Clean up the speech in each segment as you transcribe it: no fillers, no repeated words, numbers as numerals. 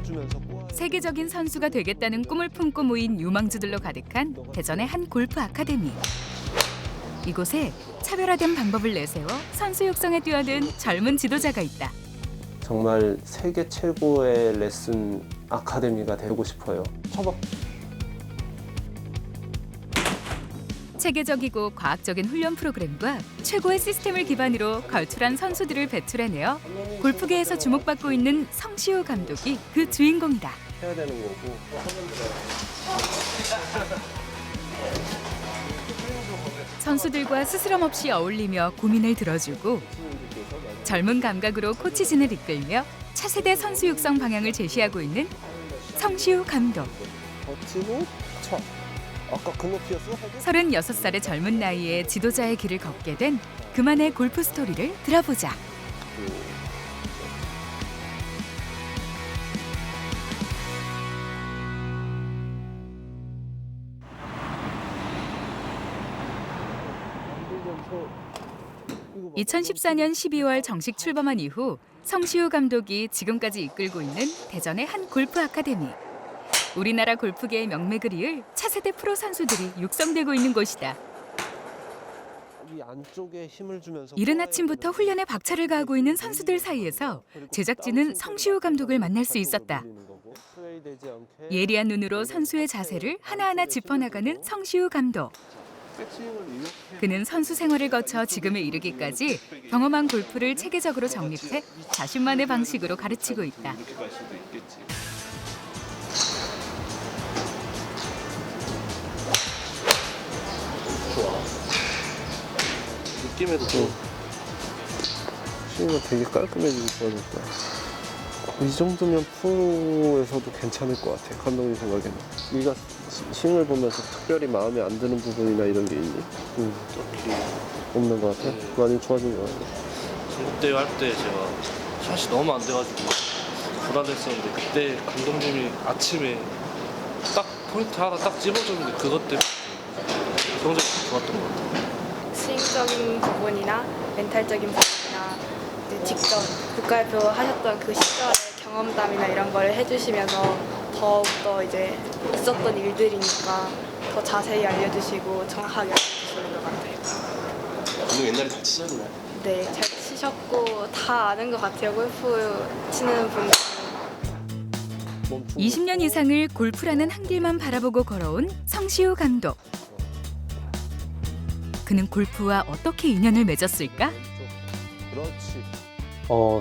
주면서 세계적인 선수가 되겠다는 꿈을 품고 모인 유망주들로 가득한 대전의 한 골프 아카데미. 이곳에 차별화된 방법을 내세워 선수 육성에 뛰어든 젊은 지도자가 있다. 정말 세계 최고의 레슨 아카데미가 되고 싶어요. 쳐봐. 체계적이고 과학적인 훈련 프로그램과 최고의 시스템을 기반으로 걸출한 선수들을 배출해내어 골프계에서 주목받고 있는 성시우 감독이 그 주인공이다. 해야 되는 거고. 선수들과 스스럼 없이 어울리며 고민을 들어주고 젊은 감각으로 코치진을 이끌며 차세대 선수 육성 방향을 제시하고 있는 성시우 감독. 버티고 쳐. 아까 그 높이였어? 36살의 젊은 나이에 지도자의 길을 걷게 된 그만의 골프 스토리를 들어보자. (2014년 12월) 정식 출범한 이후 성시우 감독이 지금까지 이끌고 있는 대전의 한 골프 아카데미. 우리나라 골프계의 명맥을 이을 차세대 프로 선수들이 육성되고 있는 곳이다. 이 안쪽에 힘을 주면서 이른 아침부터 훈련에 박차를 가하고 있는 선수들 사이에서 제작진은 성시우 감독을 만날 수 있었다. 예리한 눈으로 선수의 자세를 하나하나 짚어나가는 성시우 감독. 그는 선수 생활을 거쳐 지금에 이르기까지 경험한 골프를 체계적으로 정립해 자신만의 방식으로 가르치고 있다. 느낌에도 스윙은 되게 깔끔해지고 좋아졌다. 이 정도면 프로에서도 괜찮을 것 같아. 감독님 생각에는. 네가 스윙을 보면서 특별히 마음에 안 드는 부분이나 이런 게 있니? 딱히 없는 것 같아? 네. 많이 좋아진 것 같아. 전국대회 할 때 제가 샷이 너무 안 돼가지고 불안했었는데 그때 감독님이 아침에 딱 포인트 하나 딱 집어줬는데 그것 때문에 성적이 좋았던 것 같아요. 스윙적인 부분이나 멘탈적인 부분이나 이제 직접 국가대표 하셨던 그 시절의 경험담이나 이런 걸 해주시면서 더욱더 이제 있었던 일들이니까 더 자세히 알려주시고 정확하게 알려주시는 것 같아요. 감독 옛날에 다 치셨나요? 네, 잘 치셨고 다 아는 것 같아요. 골프 치는 분들. 20년 이상을 골프라는 한 길만 바라보고 걸어온 성시우 감독. 그는 골프와 어떻게 인연을 맺었을까? 그렇지.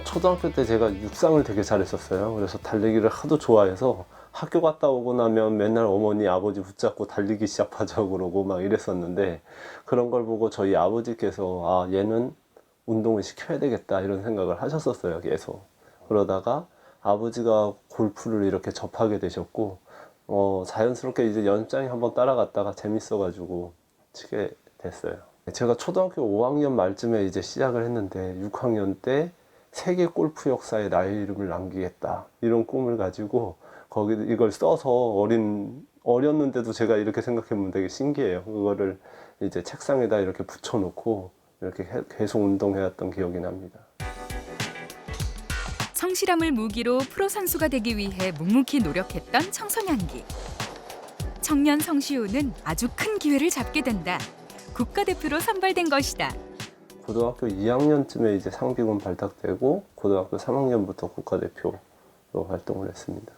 초등학교 때 제가 육상을 되게 잘했었어요. 그래서 달리기를 하도 좋아해서 학교 갔다 오고 나면 맨날 어머니 아버지 붙잡고 달리기 시합하자고 그러고 막 이랬었는데, 그런 걸 보고 저희 아버지께서 아 얘는 운동을 시켜야 되겠다 이런 생각을 하셨었어요. 계속. 그러다가 아버지가 골프를 이렇게 접하게 되셨고 자연스럽게 이제 연습장에 한번 따라갔다가 재밌어가지고 치게 됐어요. 제가 초등학교 5학년 말쯤에 이제 시작을 했는데 6학년 때 세계 골프 역사에 나의 이름을 남기겠다 이런 꿈을 가지고 거기 이걸 써서 어렸는데도 제가 이렇게 생각해보면 되게 신기해요. 그거를 이제 책상에다 이렇게 붙여놓고 이렇게 계속 운동해왔던 기억이 납니다. 성실함을 무기로 프로 선수가 되기 위해 묵묵히 노력했던 청소년기. 청년 성시우는 아주 큰 기회를 잡게 된다. 국가대표로 선발된 것이다. 고등학교 2학년쯤에 이제 상비군 발탁되고 고등학교 3학년부터 국가대표로 활동을 했습니다.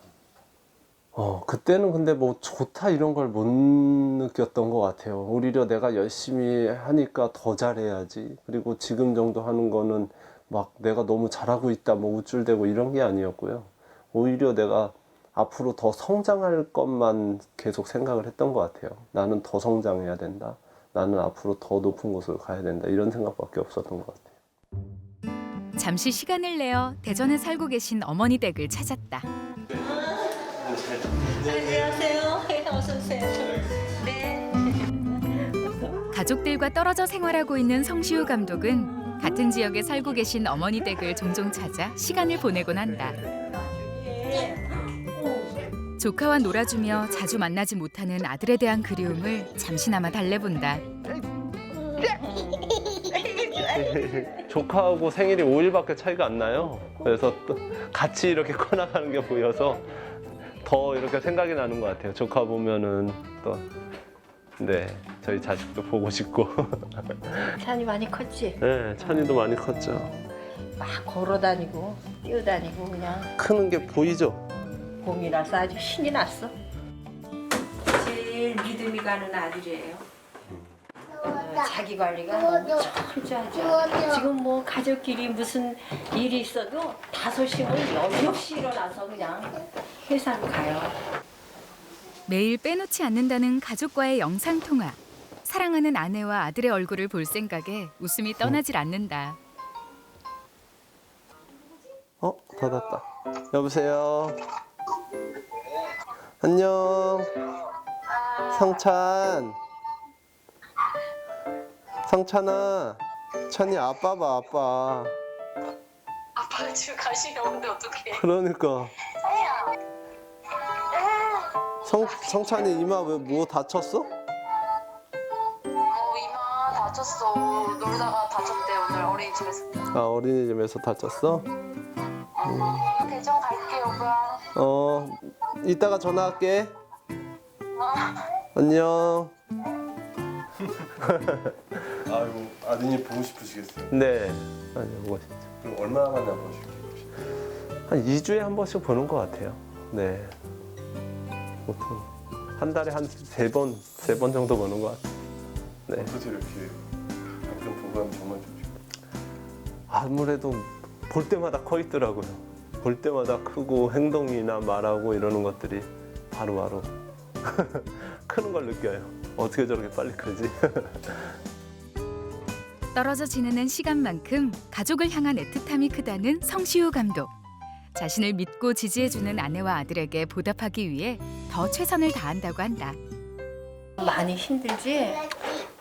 그때는 근데 뭐 좋다 이런 걸 못 느꼈던 것 같아요. 오히려 내가 열심히 하니까 더 잘해야지. 그리고 지금 정도 하는 거는 막 내가 너무 잘하고 있다 뭐 우쭐대고 이런 게 아니었고요. 오히려 내가 앞으로 더 성장할 것만 계속 생각을 했던 것 같아요. 나는 더 성장해야 된다. 나는 앞으로 더 높은 곳으로 가야 된다. 이런 생각밖에 없었던 것 같아요. 잠시 시간을 내어 대전에 살고 계신 어머니 댁을 찾았다. 안녕하세요. 어서 오세요. 네. 가족들과 떨어져 생활하고 있는 성시우 감독은 같은 지역에 살고 계신 어머니 댁을 종종 찾아 시간을 보내곤 한다. 조카와 놀아주며 자주 만나지 못하는 아들에 대한 그리움을 잠시나마 달래본다. 조카하고 생일이 5일밖에 차이가 안 나요. 그래서 또 같이 이렇게 커나가는 게 보여서 더 이렇게 생각이 나는 것 같아요. 조카 보면은 또 네, 저희 자식도 보고 싶고. 찬이 많이 컸지? 네, 찬이도 많이 컸죠. 막 걸어다니고 뛰어다니고 그냥 크는 게 보이죠? 봄이라서 아주 신이 났어. 제일 믿음이 가는 아들이에요. 자기 관리가 너무 철저하죠. 지금 뭐 가족끼리 무슨 일이 있어도 5시면 6시 일어나서 그냥 회사로 가요. 매일 빼놓지 않는다는 가족과의 영상통화. 사랑하는 아내와 아들의 얼굴을 볼 생각에 웃음이 떠나질 않는다. 닫았다. 여보세요. 안녕. 성찬. 성찬아. 찬이 아빠 봐, 아빠. 아빠가 지금 간식이 없는데 어떡해. 그러니까. 성찬이 이마 왜 뭐 다쳤어? 이마 다쳤어. 놀다가 다쳤대 오늘 어린이집에서. 아, 어린이집에서 다쳤어? 대전 갈게 오빠. 이따가 전화할게. 안녕. 아이고 아드님 보고 싶으시겠어요? 네. 아니, 보고 싶죠. 그럼 얼마나 만나 보실게요? 한 2주에 한 번씩 보는 것 같아요. 네. 보통 한 달에 한 3번 정도 보는 것 같아요. 네. 어떠세요 이렇게 남편 보고 하면 정말 좋죠? 아무래도 볼 때마다 커 있더라고요. 볼 때마다 크고 행동이나 말하고 이러는 것들이 바로바로 크는 걸 느껴요. 어떻게 저렇게 빨리 크지? 떨어져 지내는 시간만큼 가족을 향한 애틋함이 크다는 성시우 감독. 자신을 믿고 지지해주는 아내와 아들에게 보답하기 위해 더 최선을 다한다고 한다. 많이 힘들지?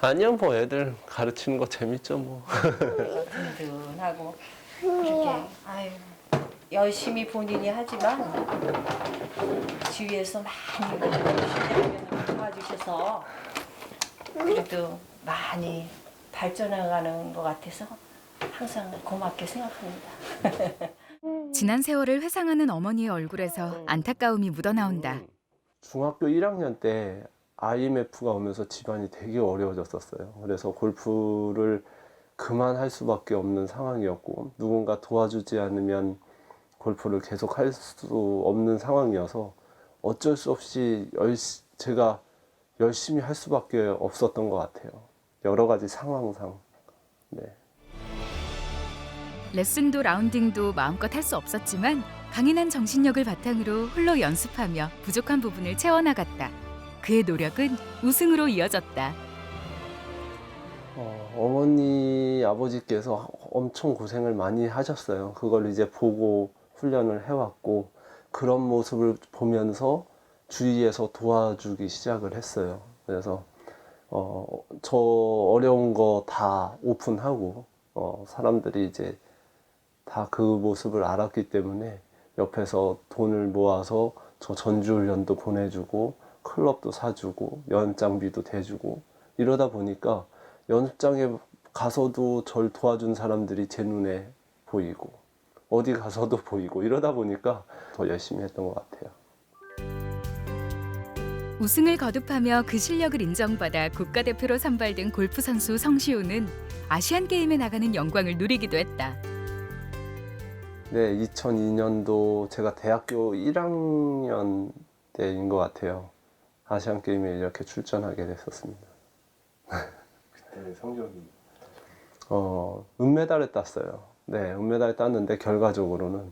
아니요, 뭐 애들 가르치는 거 재밌죠, 뭐. 든든하고 그렇게 아유 열심히 본인이 하지만 주위에서 많이 열심히 도와주셔서 그래도 많이 발전해가는 것 같아서 항상 고맙게 생각합니다. 지난 세월을 회상하는 어머니의 얼굴에서 안타까움이 묻어나온다. 중학교 1학년 때 IMF가 오면서 집안이 되게 어려워졌었어요. 그래서 골프를 그만할 수밖에 없는 상황이었고 누군가 도와주지 않으면 골프를 계속 할 수 없는 상황이어서 어쩔 수 없이 제가 열심히 할 수밖에 없었던 것 같아요. 여러 가지 상황상. 네. 레슨도 라운딩도 마음껏 할 수 없었지만 강인한 정신력을 바탕으로 홀로 연습하며 부족한 부분을 채워나갔다. 그의 노력은 우승으로 이어졌다. 어머니, 아버지께서 엄청 고생을 많이 하셨어요. 그걸 이제 보고 훈련을 해왔고 그런 모습을 보면서 주위에서 도와주기 시작을 했어요. 그래서 저 어려운 거 다 오픈하고 사람들이 이제 다 그 모습을 알았기 때문에 옆에서 돈을 모아서 저 전주훈련도 보내주고 클럽도 사주고 연장비도 대주고 이러다 보니까 연습장에 가서도 절 도와준 사람들이 제 눈에 보이고 어디 가서도 보이고 이러다 보니까 더 열심히 했던 것 같아요. 우승을 거듭하며 그 실력을 인정받아 국가대표로 선발된 골프 선수 성시우는 아시안게임에 나가는 영광을 누리기도 했다. 네, 2002년도 제가 대학교 1학년 때인 것 같아요. 아시안게임에 이렇게 출전하게 됐었습니다. 그때 성적이 은메달을 땄어요. 네, 은메달 땄는데 결과적으로는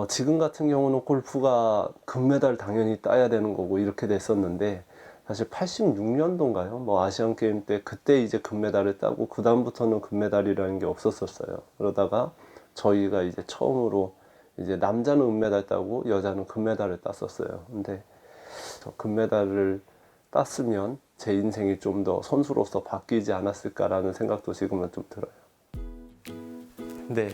지금 같은 경우는 골프가 금메달 당연히 따야 되는 거고 이렇게 됐었는데 사실 86년도인가요? 뭐 아시안 게임 때 그때 이제 금메달을 따고 그 다음부터는 금메달이라는 게 없었었어요. 그러다가 저희가 이제 처음으로 이제 남자는 은메달 따고 여자는 금메달을 땄었어요. 근데 저 금메달을 땄으면 제 인생이 좀 더 선수로서 바뀌지 않았을까라는 생각도 지금은 좀 들어요. 네.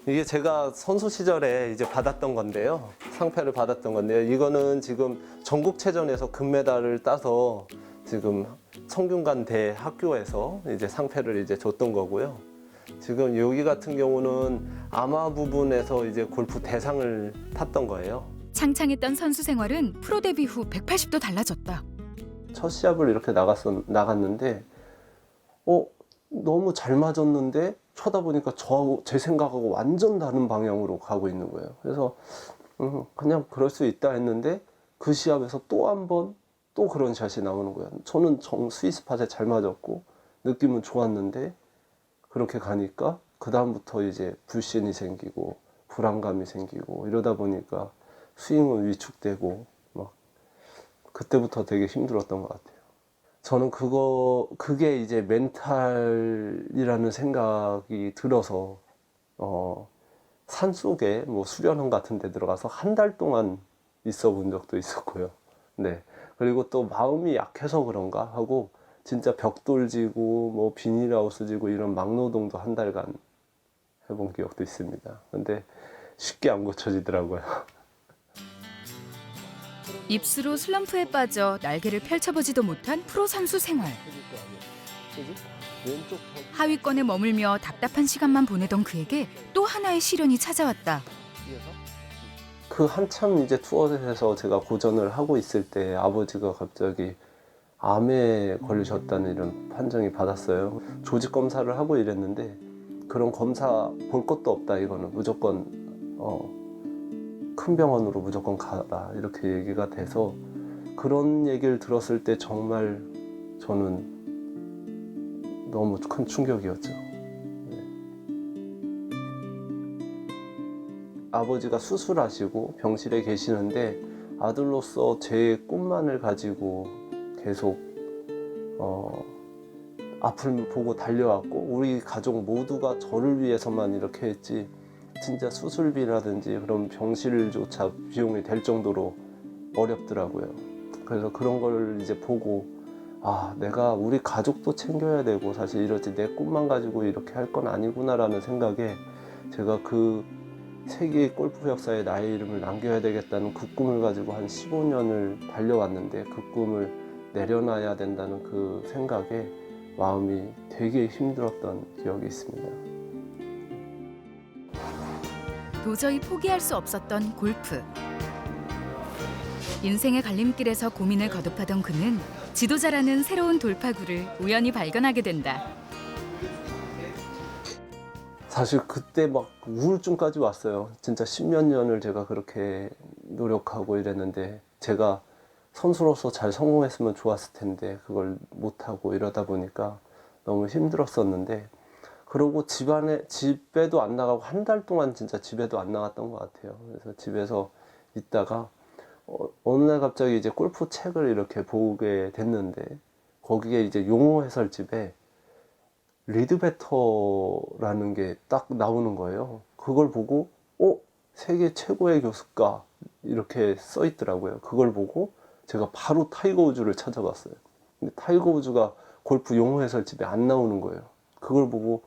이게 제가 선수 시절에 이제 받았던 건데요. 상패를 받았던 건데요. 이거는 지금 전국체전에서 금메달을 따서 지금 성균관대 학교에서 이제 상패를 이제 줬던 거고요. 지금 여기 같은 경우는 아마 부분에서 이제 골프 대상을 탔던 거예요. 창창했던 선수 생활은 프로 데뷔 후 180도 달라졌다. 첫 시합을 이렇게 나갔는데 너무 잘 맞았는데 쳐다보니까 제 생각하고 완전 다른 방향으로 가고 있는 거예요. 그래서 그냥 그럴 수 있다 했는데 그 시합에서 또 한 번 또 그런 샷이 나오는 거예요. 저는 스위스 팟에 잘 맞았고 느낌은 좋았는데 그렇게 가니까 그 다음부터 이제 불신이 생기고 불안감이 생기고 이러다 보니까 스윙은 위축되고 막 그때부터 되게 힘들었던 것 같아요. 저는 그게 이제 멘탈이라는 생각이 들어서 산속에 뭐 수련원 같은 데 들어가서 한 달 동안 있어 본 적도 있었고요. 네. 그리고 또 마음이 약해서 그런가 하고 진짜 벽돌 지고 뭐 비닐하우스 지고 이런 막노동도 한 달간 해본 기억도 있습니다. 근데 쉽게 안 고쳐지더라고요. 입수로 슬럼프에 빠져 날개를 펼쳐보지도 못한 프로 선수 생활. 하위권에 머물며 답답한 시간만 보내던 그에게 또 하나의 시련이 찾아왔다. 그 한참 이제 투어에서 제가 고전을 하고 있을 때 아버지가 갑자기 암에 걸리셨다는 이런 판정이 받았어요. 조직 검사를 하고 이랬는데 그런 검사 볼 것도 없다. 이거는 무조건 큰 병원으로 무조건 가라 이렇게 얘기가 돼서 그런 얘기를 들었을 때 정말 저는 너무 큰 충격이었죠. 아버지가 수술하시고 병실에 계시는데 아들로서 제 꿈만을 가지고 계속 앞을 보고 달려왔고 우리 가족 모두가 저를 위해서만 이렇게 했지 진짜 수술비라든지 그런 병실조차 비용이 될 정도로 어렵더라고요. 그래서 그런 걸 이제 보고 내가 우리 가족도 챙겨야 되고 사실 이렇지 내 꿈만 가지고 이렇게 할 건 아니구나라는 생각에 제가 그 세계 골프 역사에 나의 이름을 남겨야 되겠다는 그 꿈을 가지고 한 15년을 달려왔는데 그 꿈을 내려놔야 된다는 그 생각에 마음이 되게 힘들었던 기억이 있습니다. 도저히 포기할 수 없었던 골프. 인생의 갈림길에서 고민을 거듭하던 그는 지도자라는 새로운 돌파구를 우연히 발견하게 된다. 사실 그때 막 우울증까지 왔어요. 진짜 10몇 년을 제가 그렇게 노력하고 이랬는데 제가 선수로서 잘 성공했으면 좋았을 텐데 그걸 못하고 이러다 보니까 너무 힘들었었는데 그러고 집에도 안 나가고 한 달 동안 진짜 집에도 안 나갔던 것 같아요. 그래서 집에서 있다가 어느 날 갑자기 이제 골프 책을 이렇게 보게 됐는데 거기에 이제 용어 해설집에 리드베터라는 게 딱 나오는 거예요. 그걸 보고 세계 최고의 교수가 이렇게 써 있더라고요. 그걸 보고 제가 바로 타이거 우즈를 찾아봤어요. 근데 타이거 우즈가 골프 용어 해설집에 안 나오는 거예요. 그걸 보고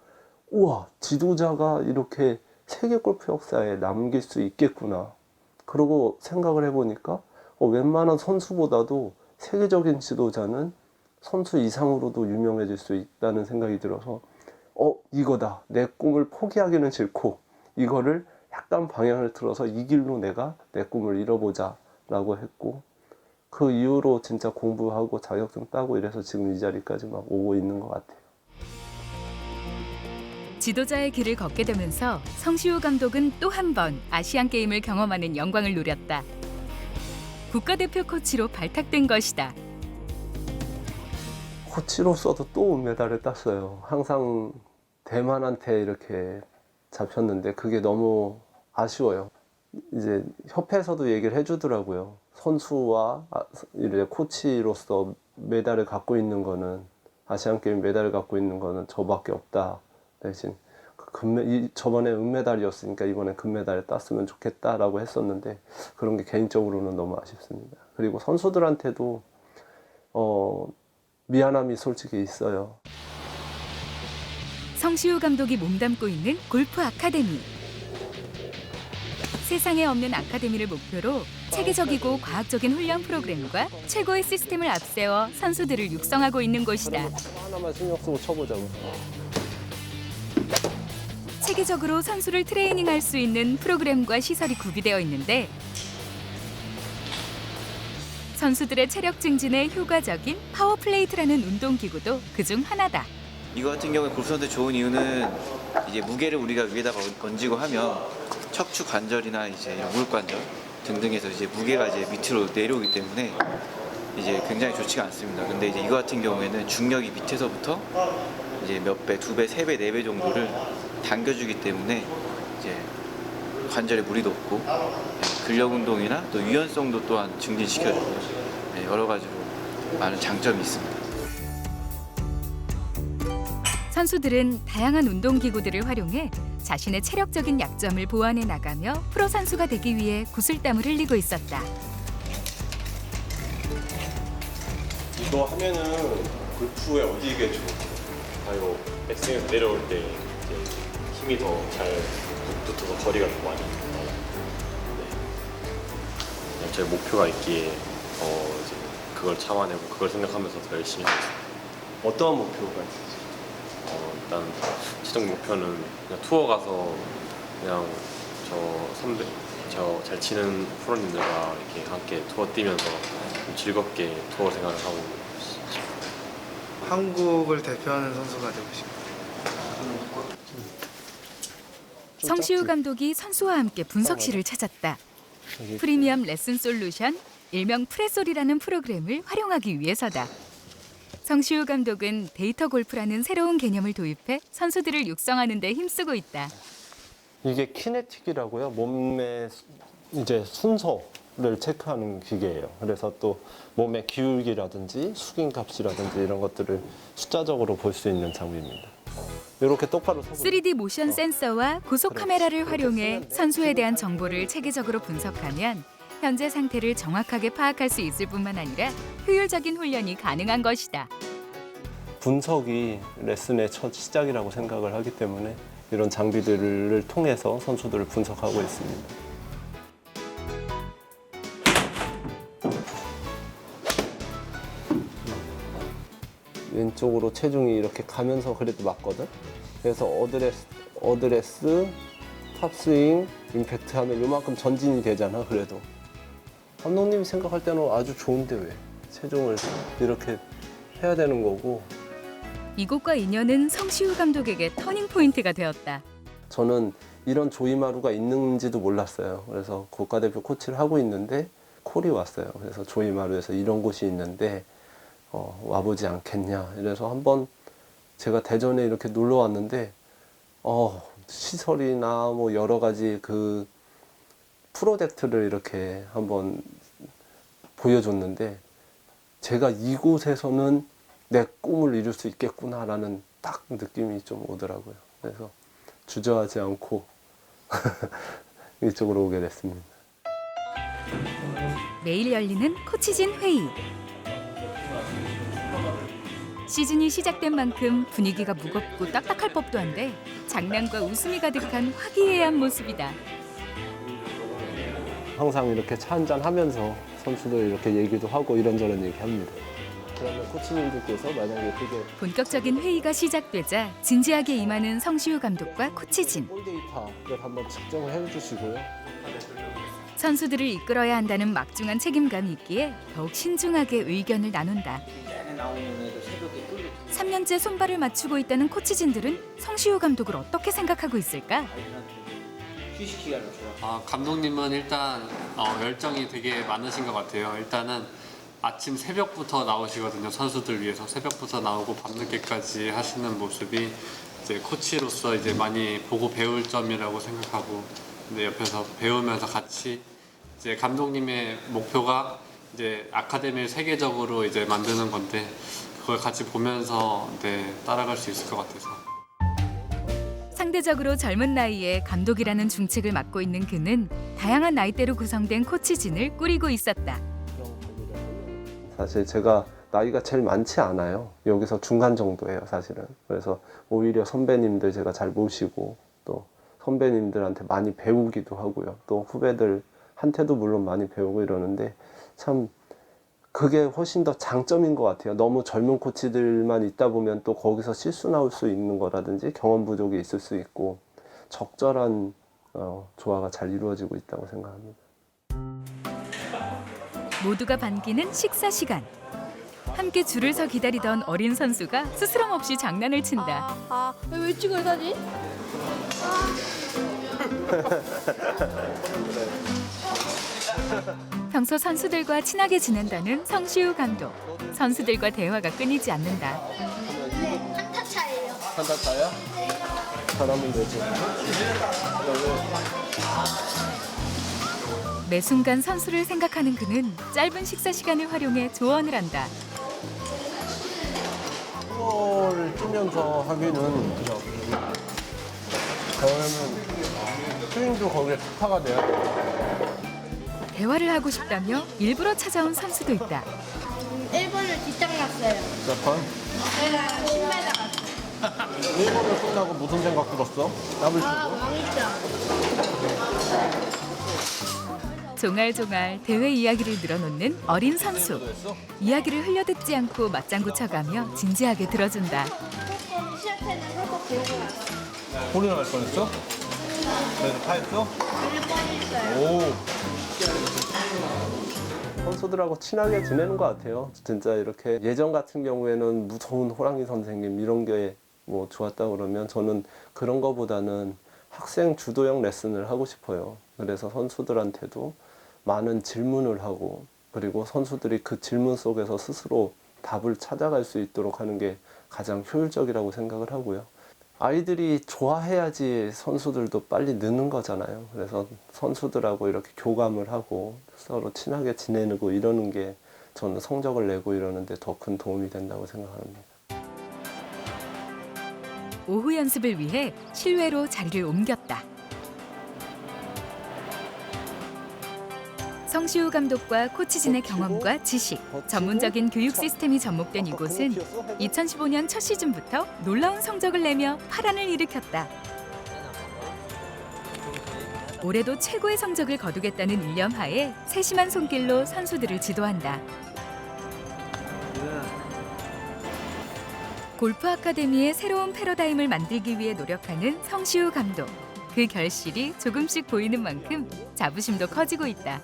우와, 지도자가 이렇게 세계 골프 역사에 남길 수 있겠구나. 그러고 생각을 해보니까 웬만한 선수보다도 세계적인 지도자는 선수 이상으로도 유명해질 수 있다는 생각이 들어서 이거다. 내 꿈을 포기하기는 싫고 이거를 약간 방향을 틀어서 이 길로 내가 내 꿈을 이뤄보자 라고 했고 그 이후로 진짜 공부하고 자격증 따고 이래서 지금 이 자리까지 막 오고 있는 것 같아요. 지도자의 길을 걷게 되면서 성시우 감독은 또 한 번 아시안 게임을 경험하는 영광을 누렸다. 국가대표 코치로 발탁된 것이다. 코치로서도 또 은메달을 땄어요. 항상 대만한테 이렇게 잡혔는데 그게 너무 아쉬워요. 이제 협회에서도 얘기를 해주더라고요. 선수와 이제 코치로서 메달을 갖고 있는 거는 아시안게임 메달을 갖고 있는 거는 저밖에 없다. 대신 저번에 은메달이었으니까 이번에 금메달을 땄으면 좋겠다라고 했었는데 그런 게 개인적으로는 너무 아쉽습니다. 그리고 선수들한테도 미안함이 솔직히 있어요. 성시우 감독이 몸담고 있는 골프 아카데미. 세상에 없는 아카데미를 목표로 체계적이고 과학적인 훈련 프로그램과 최고의 시스템을 앞세워 선수들을 육성하고 있는 곳이다. 하나만 신경 쓰고 쳐보자고. 체계적으로 선수를 트레이닝할 수 있는 프로그램과 시설이 구비되어 있는데 선수들의 체력 증진에 효과적인 파워플레이트라는 운동기구도 그중 하나다. 이거 같은 경우에 골프선수 좋은 이유는 이제 무게를 우리가 위에다가 얹고 하면 척추 관절이나 이제 무릎관절 등등에서 이제 무게가 이제 밑으로 내려오기 때문에 이제 굉장히 좋지가 않습니다. 근데 이제 이거 같은 경우에는 중력이 밑에서부터 이제 몇 배, 2배, 3배, 4배 정도를 당겨주기 때문에 이제 관절에 무리도 없고 근력 운동이나 또 유연성도 또한 증진시켜주고 여러 가지로 많은 장점이 있습니다. 선수들은 다양한 운동기구들을 활용해 자신의 체력적인 약점을 보완해 나가며 프로 선수가 되기 위해 구슬땀을 흘리고 있었다. 이거 하면은 골프에 어디게 좋을까요? 아이고 백스윙에서 내려올 때 이제 힘이 더 잘 붙어서 거리가 더 많이 나와요. 네. 제 목표가 있기에 이제 그걸 참아내고 그걸 생각하면서 더 열심히 하고 있습니다. 어떠한 목표가 있으세요? 일단 최종 목표는 그냥 투어 가서 그냥 저 잘 치는 프로님들과 이렇게 함께 투어 뛰면서 좀 즐겁게 투어 생활을 하고 싶어요. 한국을 대표하는 선수가 되고 싶어요. 성시우 감독이 선수와 함께 분석실을 찾았다. 프리미엄 레슨 솔루션, 일명 프레솔이라는 프로그램을 활용하기 위해서다. 성시우 감독은 데이터 골프라는 새로운 개념을 도입해 선수들을 육성하는 데 힘쓰고 있다. 이게 키네틱이라고요. 몸의 이제 순서를 체크하는 기계예요. 그래서 또 몸의 기울기라든지 숙임 값이라든지 이런 것들을 숫자적으로 볼 수 있는 장비입니다. 이렇게 똑바로 서고 3D 모션 센서와 고속 카메라를 활용해 선수에 대한 정보를 체계적으로 분석하면 현재 상태를 정확하게 파악할 수 있을 뿐만 아니라 효율적인 훈련이 가능한 것이다. 분석이 레슨의 첫 시작이라고 생각을 하기 때문에 이런 장비들을 통해서 선수들을 분석하고 있습니다. 왼쪽으로 체중이 이렇게 가면서 그래도 맞거든. 그래서 어드레스, 탑스윙, 임팩트 하면 요만큼 전진이 되잖아. 그래도 감독님이 생각할 때는 아주 좋은데 왜 체중을 이렇게 해야 되는 거고. 이곳과 인연은 성시우 감독에게 터닝 포인트가 되었다. 저는 이런 조이마루가 있는지도 몰랐어요. 그래서 국가대표 코치를 하고 있는데 콜이 왔어요. 그래서 조이마루에서 이런 곳이 있는데 와보지 않겠냐. 이래서 한번 제가 대전에 이렇게 놀러 왔는데 시설이나 뭐 여러 가지 그 프로젝트를 이렇게 한번 보여줬는데 제가 이곳에서는 내 꿈을 이룰 수 있겠구나라는 딱 느낌이 좀 오더라고요. 그래서 주저하지 않고 이쪽으로 오게 됐습니다. 매일 열리는 코치진 회의. 시즌이 시작된 만큼 분위기가 무겁고 딱딱할 법도 한데 장난과 웃음이 가득한 화기애애한 모습이다. 항상 이렇게 차 한잔 하면서 선수들 이렇게 얘기도 하고 이런저런 얘기합니다. 그러면 코치님들께서 만약에 그게 본격적인 회의가 시작되자 진지하게 임하는 성시우 감독과 코치진. 볼 데이터를 한번 측정을 해주시고요. 선수들을 이끌어야 한다는 막중한 책임감이 있기에 더욱 신중하게 의견을 나눈다. 3년째 손발을 맞추고 있다는 코치진들은 성시우 감독을 어떻게 생각하고 있을까? 감독님은 일단 열정이 되게 많으신 것 같아요. 일단은 아침 새벽부터 나오시거든요. 선수들 위해서 새벽부터 나오고 밤늦게까지 하시는 모습이 이제 코치로서 이제 많이 보고 배울 점이라고 생각하고, 근데 옆에서 배우면서 같이 이제 감독님의 목표가 이제 아카데미를 세계적으로 이제 만드는 건데 그걸 같이 보면서 따라갈 수 있을 것 같아서. 상대적으로 젊은 나이에 감독이라는 중책을 맡고 있는 그는 다양한 나이대로 구성된 코치진을 꾸리고 있었다. 사실 제가 나이가 제일 많지 않아요. 여기서 중간 정도예요, 사실은. 그래서 오히려 선배님들 제가 잘 모시고 또 선배님들한테 많이 배우기도 하고요. 또 후배들한테도 물론 많이 배우고 이러는데 참 그게 훨씬 더 장점인 것 같아요. 너무 젊은 코치들만 있다 보면 또 거기서 실수 나올 수 있는 거라든지 경험 부족이 있을 수 있고 적절한 조화가 잘 이루어지고 있다고 생각합니다. 모두가 반기는 식사 시간. 함께 줄을 서 기다리던 어린 선수가 스스럼 없이 장난을 친다. 왜 찍어요 사진? 평소 선수들과 친하게 지낸다는 성시우 감독. 선수들과 대화가 끊이지 않는다. 한타 차예요. 한타 차야? 잘하면 되지. 매 순간 선수를 생각하는 그는 짧은 식사 시간을 활용해 조언을 한다. 를 뛰면서 하기는 그러면 스윙도 거기에 특화가 돼야 돼. 대화를 하고 싶다며 일부러 찾아온 선수도 있다. 1번을 뒷장 났어요. 몇 번? 내가 10m 갔어요. 1번을 끝나고 무슨 생각 들었어? 더블 치고? 망했죠. 종알종알 대회 이야기를 늘어놓는 어린 선수. 이야기를 흘려듣지 않고 맞장구 쳐가며 진지하게 들어준다. 시합 때는 홀컵 보고 왔어요. 홀이 날 뻔했어? 그래서 파했어? 오. 선수들하고 친하게 지내는 것 같아요. 진짜 이렇게 예전 같은 경우에는 무서운 호랑이 선생님 이런 게 뭐 좋았다 그러면 저는 그런 거보다는 학생 주도형 레슨을 하고 싶어요. 그래서 선수들한테도 많은 질문을 하고 그리고 선수들이 그 질문 속에서 스스로 답을 찾아갈 수 있도록 하는 게 가장 효율적이라고 생각을 하고요. 아이들이 좋아해야지 선수들도 빨리 느는 거잖아요. 그래서 선수들하고 이렇게 교감을 하고 서로 친하게 지내고 이러는 게 저는 성적을 내고 이러는데 더 큰 도움이 된다고 생각합니다. 오후 연습을 위해 실외로 자리를 옮겼다. 성시우 감독과 코치진의 경험과 지식, 전문적인 교육 시스템이 접목된 이곳은 2015년 첫 시즌부터 놀라운 성적을 내며 파란을 일으켰다. 올해도 최고의 성적을 거두겠다는 일념하에 세심한 손길로 선수들을 지도한다. 골프 아카데미의 새로운 패러다임을 만들기 위해 노력하는 성시우 감독. 그 결실이 조금씩 보이는 만큼 자부심도 커지고 있다.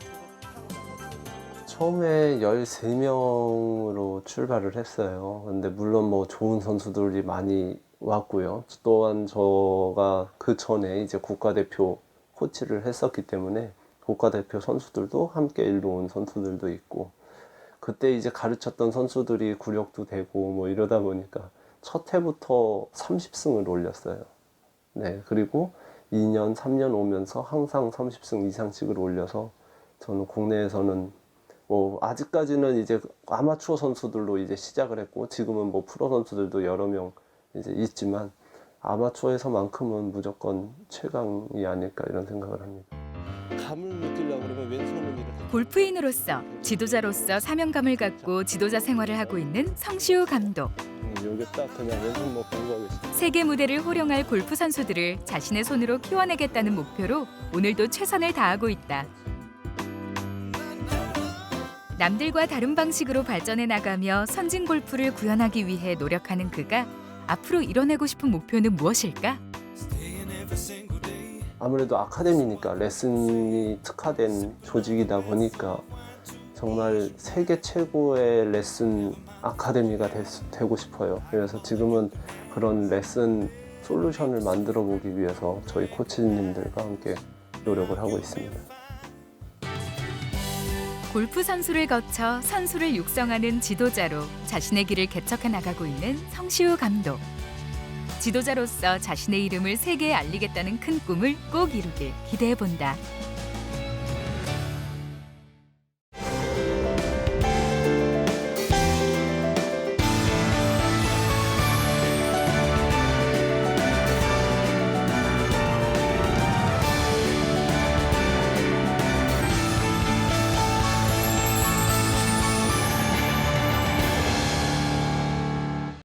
처음에 13명으로 출발을 했어요. 근데 물론 뭐 좋은 선수들이 많이 왔고요. 또한 저가 그 전에 이제 국가대표 코치를 했었기 때문에 국가대표 선수들도 함께 일로 온 선수들도 있고 그때 이제 가르쳤던 선수들이 구력도 되고 뭐 이러다 보니까 첫 해부터 30승을 올렸어요. 네, 그리고 2년, 3년 오면서 항상 30승 이상씩을 올려서 저는 국내에서는 뭐 아직까지는 이제 아마추어 선수들로 이제 시작을 했고 지금은 뭐 프로 선수들도 여러 명 이제 있지만 아마추어에서만큼은 무조건 최강이 아닐까 이런 생각을 합니다. 감을 느끼려고 그러면 왼손을 이렇게 골프인으로서 지도자로서 사명감을 갖고 지도자 생활을 하고 있는 성시우 감독. 여기 딱 그냥 왼손 먹고 가겠습니다. 세계 무대를 호령할 골프 선수들을 자신의 손으로 키워내겠다는 목표로 오늘도 최선을 다하고 있다. 남들과 다른 방식으로 발전해 나가며 선진 골프를 구현하기 위해 노력하는 그가 앞으로 이뤄내고 싶은 목표는 무엇일까? 아무래도 아카데미니까 레슨이 특화된 조직이다 보니까 정말 세계 최고의 레슨 아카데미가 되고 싶어요. 그래서 지금은 그런 레슨 솔루션을 만들어 보기 위해서 저희 코치님들과 함께 노력을 하고 있습니다. 골프 선수를 거쳐 선수를 육성하는 지도자로 자신의 길을 개척해 나가고 있는 성시우 감독. 지도자로서 자신의 이름을 세계에 알리겠다는 큰 꿈을 꼭 이루길 기대해 본다.